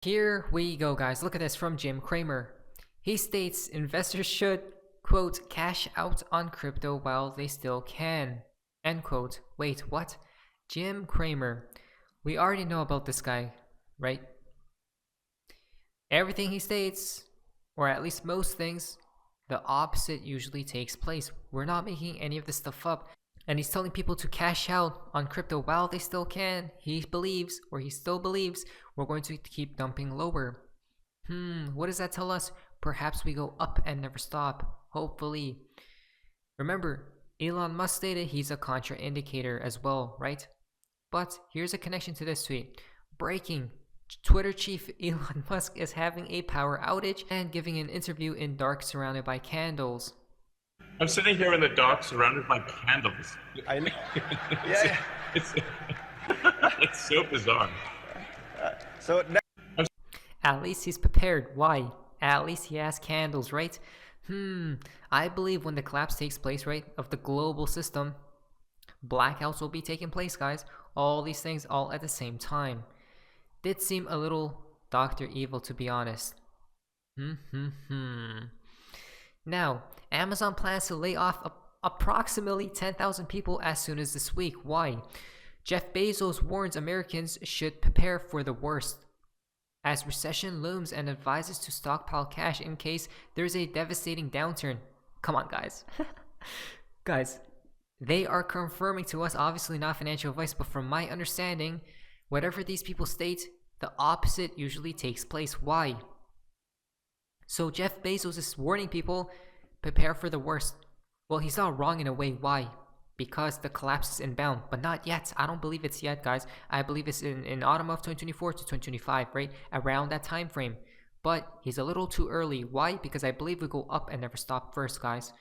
Here we go, guys. Look at this from Cramer. He states investors should, quote, cash out on crypto while they still can, end quote. Wait, what? Cramer. We already know about this guy, right? Everything he states, or at least most things, the opposite usually takes place. We're not making any of this stuff up. And he's telling people to cash out on crypto while they still can. He believes, or he still believes, we're going to keep dumping lower. What does that tell us? Perhaps we go up and never stop. Hopefully. Remember, Elon Musk stated he's a contraindicator as well, right? But here's a connection to this tweet. Breaking. Twitter chief Elon Musk is having a power outage and giving an interview in dark surrounded by candles. I'm sitting here in the dark surrounded by candles. I know. It's so bizarre. At least he's prepared. Why? At least he has candles, right? I believe when the collapse takes place, right, of the global system, blackouts will be taking place, guys. All these things all at the same time. Did seem a little Dr. Evil, to be honest. Now, Amazon plans to lay off approximately 10,000 people as soon as this week. Why? Jeff Bezos warns Americans should prepare for the worst as recession looms and advises to stockpile cash in case there's a devastating downturn. Come on, guys. Guys, they are confirming to us, obviously not financial advice, but from my understanding, whatever these people state, the opposite usually takes place. Why? So Jeff Bezos is warning people, prepare for the worst. Well, he's not wrong in a way. Why? Because the collapse is inbound, but not yet. I don't believe it's yet, guys. I believe it's in autumn of 2024 to 2025, right? Around that time frame. But he's a little too early. Why? Because I believe we go up and never stop first, guys.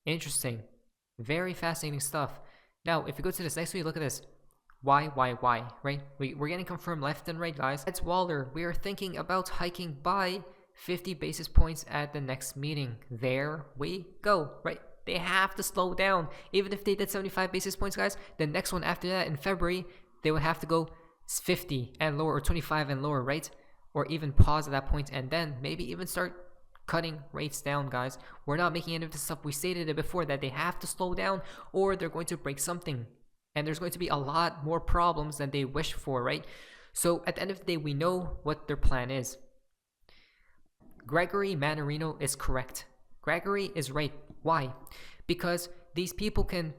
Interesting. Very fascinating stuff. Now, if you go to this next week, look at this. Why, right? We're getting confirmed left and right, guys. It's Waller. We are thinking about hiking by 50 basis points at the next meeting. There we go, right? They have to slow down. Even if they did 75 basis points, guys, the next one after that in February, they would have to go 50 and lower or 25 and lower, right? Or even pause at that point and then maybe even start cutting rates down, guys. We're not making any of this stuff. We stated it before that they have to slow down or they're going to break something. And there's going to be a lot more problems than they wish for, right? So at the end of the day, we know what their plan is. Gregory Mannarino is correct. Gregory is right. Why? Because these people can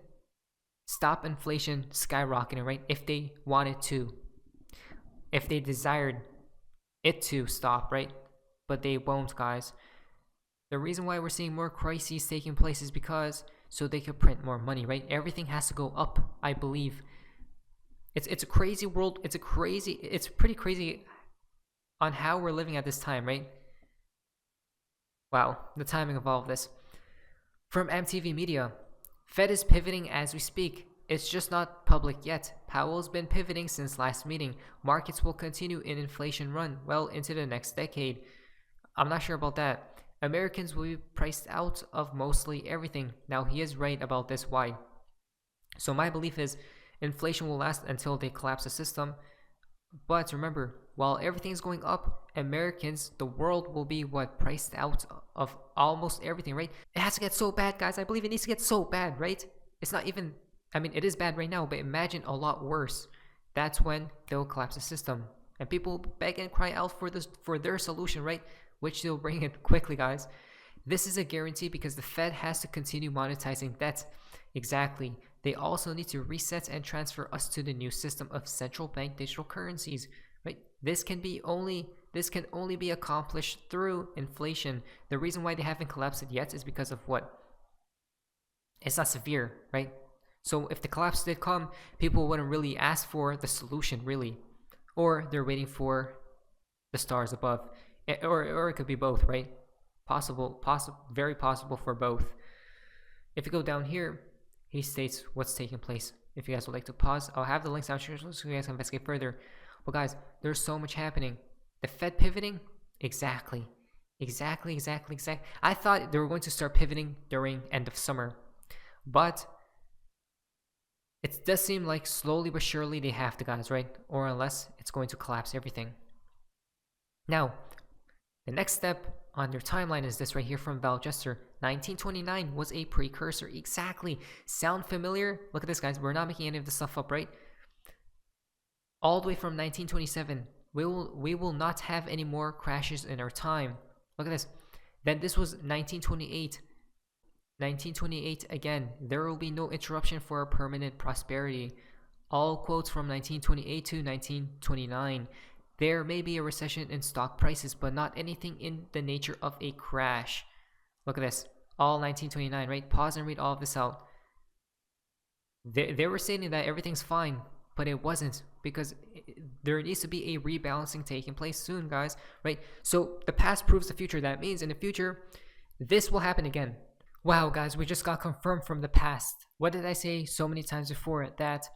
stop inflation skyrocketing, right? If they wanted to. If they desired it to stop, right? But they won't, guys. The reason why we're seeing more crises taking place is because so they could print more money, right? Everything has to go up, I believe. It's a crazy world. It's pretty crazy on how we're living at this time, right? Wow, the timing of all of this. From MTV Media, Fed is pivoting as we speak. It's just not public yet. Powell's been pivoting since last meeting. Markets will continue in inflation run well into the next decade. I'm not sure about that. Americans will be priced out of mostly everything. Now, he is right about this. Why? So my belief is inflation will last until they collapse the system. But remember, while everything's going up, Americans, the world will be priced out of almost everything, right? It has to get so bad, guys. I believe it needs to get so bad, right? It's not even, I mean, it is bad right now, but imagine a lot worse. That's when they'll collapse the system. And people beg and cry out for their solution, right? Which they'll bring it quickly, guys. This is a guarantee because the Fed has to continue monetizing debt. Exactly. They also need to reset and transfer us to the new system of central bank digital currencies, right? This can only be accomplished through inflation. The reason why they haven't collapsed it yet is because of what? It's not severe, right? So if the collapse did come, people wouldn't really ask for the solution, really. Or they're waiting for the stars above. Or it could be both, right? Very possible for both. If you go down here, he states what's taking place. If you guys would like to pause, I'll have the links down here so you guys can investigate further. But guys, there's so much happening. The Fed pivoting? Exactly. I thought they were going to start pivoting during end of summer. But it does seem like slowly but surely they have to, guys, right? Or unless it's going to collapse everything. Now, the next step on their timeline is this right here from Val Jester. 1929 was a precursor. Exactly. Sound familiar? Look at this, guys. We're not making any of this stuff up, right? All the way from 1927, we will not have any more crashes in our time. Look at this. Then this was 1928. 1928 again. There will be no interruption for our permanent prosperity. All quotes from 1928 to 1929. There may be a recession in stock prices, but not anything in the nature of a crash. Look at this. All 1929, right? Pause and read all of this out. They were stating that everything's fine, but it wasn't, because there needs to be a rebalancing taking place soon, guys, right? So the past proves the future. That means in the future, this will happen again. Wow, guys, we just got confirmed from the past. What did I say so many times before? That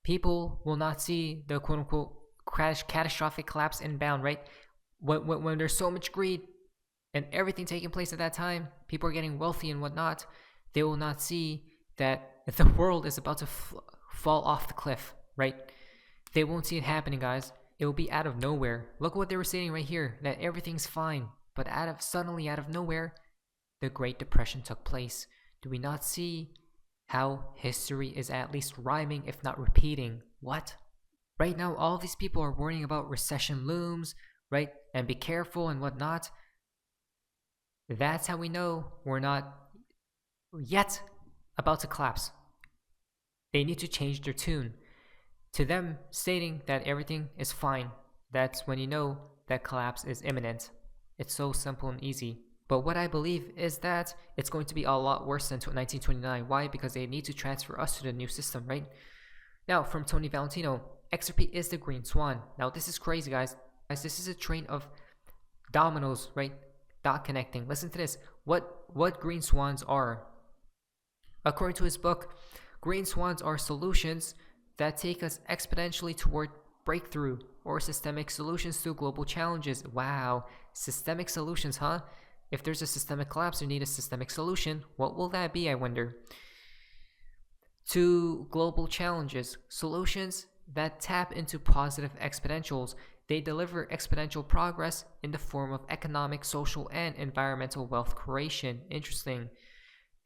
people will not see the quote-unquote catastrophic collapse inbound, right? When there's so much greed and everything taking place at that time, people are getting wealthy and whatnot, they will not see that the world is about to fall off the cliff, right? They won't see it happening, guys. It will be out of nowhere. Look what they were saying right here, that everything's fine, but suddenly out of nowhere, the Great Depression took place. Do we not see how history is at least rhyming, if not repeating? What? Right now, all these people are worrying about recession looms, right? And be careful and whatnot. That's how we know we're not yet about to collapse. They need to change their tune. To them, stating that everything is fine, that's when you know that collapse is imminent. It's so simple and easy. But what I believe is that it's going to be a lot worse than 1929. Why? Because they need to transfer us to the new system, right? Now, from Tony Valentino, XRP is the green swan. Now, this is crazy, guys. This is a train of dominoes, right? Dot connecting. Listen to this. What green swans are. According to his book, green swans are solutions that take us exponentially toward breakthrough, or systemic solutions to global challenges. Wow, systemic solutions, huh? If there's a systemic collapse, you need a systemic solution. What will that be, I wonder? To global challenges, solutions that tap into positive exponentials. They deliver exponential progress in the form of economic, social, and environmental wealth creation. Interesting.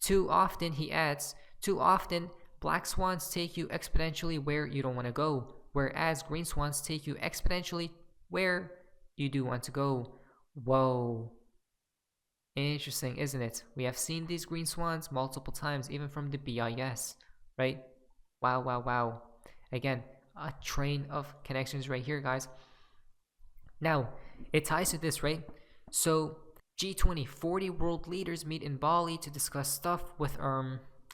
Too often, he adds, too often, black swans take you exponentially where you don't want to go, whereas green swans take you exponentially where you do want to go. Whoa. Interesting, isn't it? We have seen these green swans multiple times, even from the BIS, right? Wow, wow, wow. Again, a train of connections right here, guys. Now, it ties to this, right? So, G20, 40 world leaders meet in Bali to discuss stuff with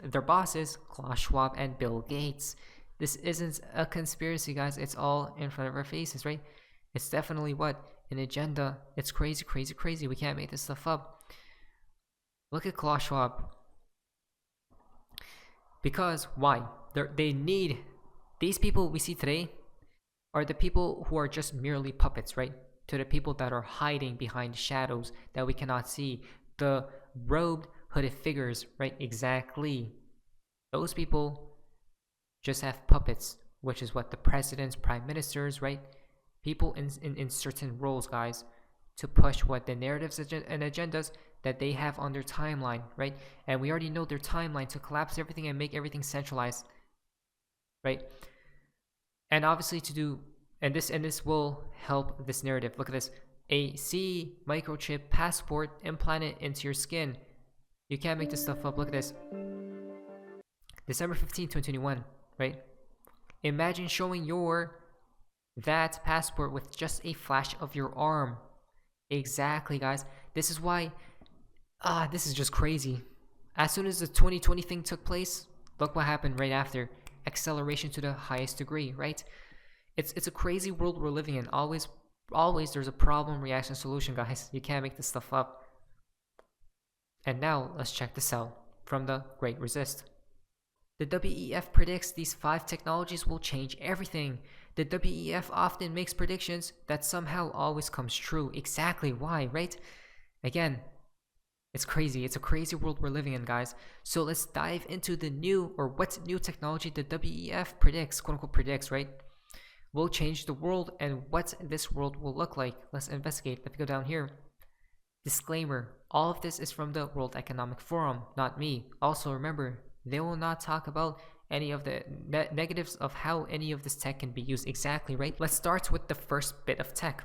their bosses, Klaus Schwab and Bill Gates. This isn't a conspiracy, guys. It's all in front of our faces, right? It's definitely what? An agenda. It's crazy, crazy, crazy. We can't make this stuff up. Look at Klaus Schwab. Because, why? They need... These people we see today are the people who are just merely puppets, right? To the people that are hiding behind shadows that we cannot see. The robed, hooded figures, right? Exactly. Those people just have puppets, which is what the presidents, prime ministers, right? People in certain roles, guys, to push what the narratives and agendas that they have on their timeline, right? And we already know their timeline to collapse everything and make everything centralized, right? And obviously to do, and this will help this narrative. Look at this. A C microchip passport implanted into your skin. You can't make this stuff up. Look at this. December 15, 2021, right? Imagine showing that passport with just a flash of your arm. Exactly, guys. This is why this is just crazy. As soon as the 2020 thing took place, look what happened right after. Acceleration to the highest degree, right? It's a crazy world we're living in. Always there's a problem, reaction, solution, guys. You can't make this stuff up. And now let's check this out from the Great Resist. The WEF predicts these 5 technologies will change everything. The WEF often makes predictions that somehow always comes true. Exactly why, right? Again, it's crazy. It's a crazy world we're living in, guys. So let's dive into the new, or what new technology the WEF predicts, quote unquote predicts, right? will change the world and what this world will look like. Let's investigate. Let me go down here. Disclaimer, all of this is from the World Economic Forum, not me. Also remember, they will not talk about any of the negatives of how any of this tech can be used exactly, right? Let's start with the first bit of tech.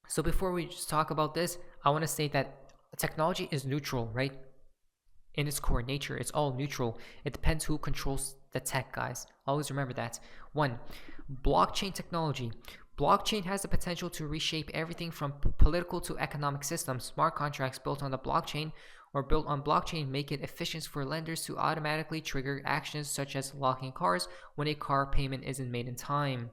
So before we just talk about this, I want to say that technology is neutral, right? In its core nature, it's all neutral. It depends who controls the tech, guys. Always remember that. 1. Blockchain technology. Blockchain has the potential to reshape everything from political to economic systems. Smart contracts built on the blockchain or built on blockchain make it efficient for lenders to automatically trigger actions such as locking cars when a car payment isn't made in time.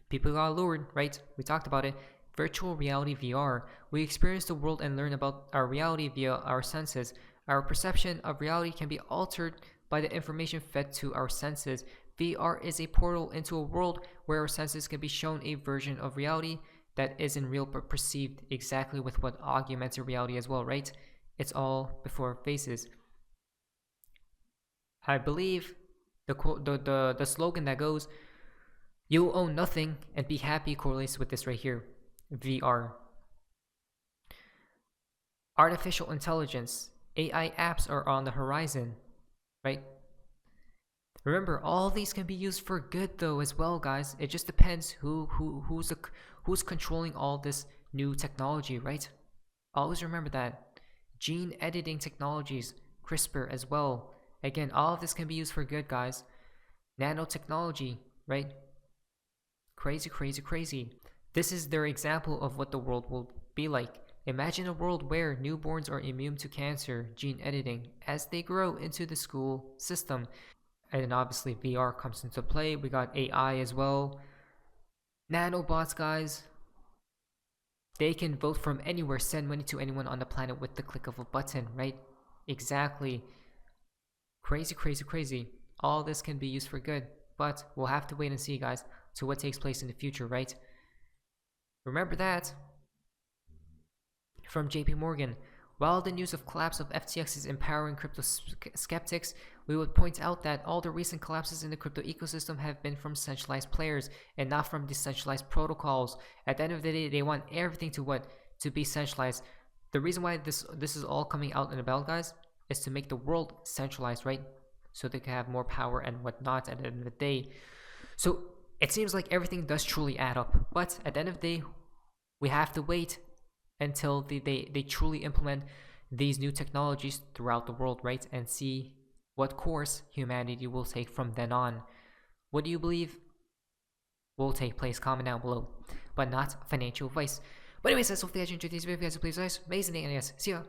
People got lured, right? We talked about it. Virtual reality VR. We experience the world and learn about our reality via our senses. Our perception of reality can be altered by the information fed to our senses. VR is a portal into a world where our senses can be shown a version of reality that isn't real but perceived exactly with what augmented reality as well, right? It's all before our faces. I believe the slogan that goes, "You own nothing and be happy," correlates with this right here. VR. Artificial intelligence. AI apps are on the horizon, right? Remember, all these can be used for good though as well, guys. It just depends who's controlling all this new technology, right? Always remember that. Gene editing technologies, CRISPR as well. Again, all of this can be used for good, guys. Nanotechnology, right? Crazy, crazy, crazy. This is their example of what the world will be like. Imagine a world where newborns are immune to cancer, gene editing, as they grow into the school system. And then obviously VR comes into play. We got AI as well. Nanobots, guys. They can vote from anywhere, send money to anyone on the planet with the click of a button, right? Exactly. Crazy, crazy, crazy. All this can be used for good. But we'll have to wait and see, guys, to what takes place in the future, right? Remember that. From JP Morgan, while the news of collapse of FTX is empowering crypto skeptics, we would point out that all the recent collapses in the crypto ecosystem have been from centralized players and not from decentralized protocols. At the end of the day, they want everything to be centralized. The reason why this is all coming out in the bell, guys, is to make the world centralized, right? So they can have more power and whatnot at the end of the day. So it seems like everything does truly add up, but at the end of the day, we have to wait until they truly implement these new technologies throughout the world, right? And see what course humanity will take from then on. What do you believe will take place? Comment down below, but not financial advice. But anyways, that's all for the enjoyed today's video. If you guys please, guys, amazing day, and yes, see ya.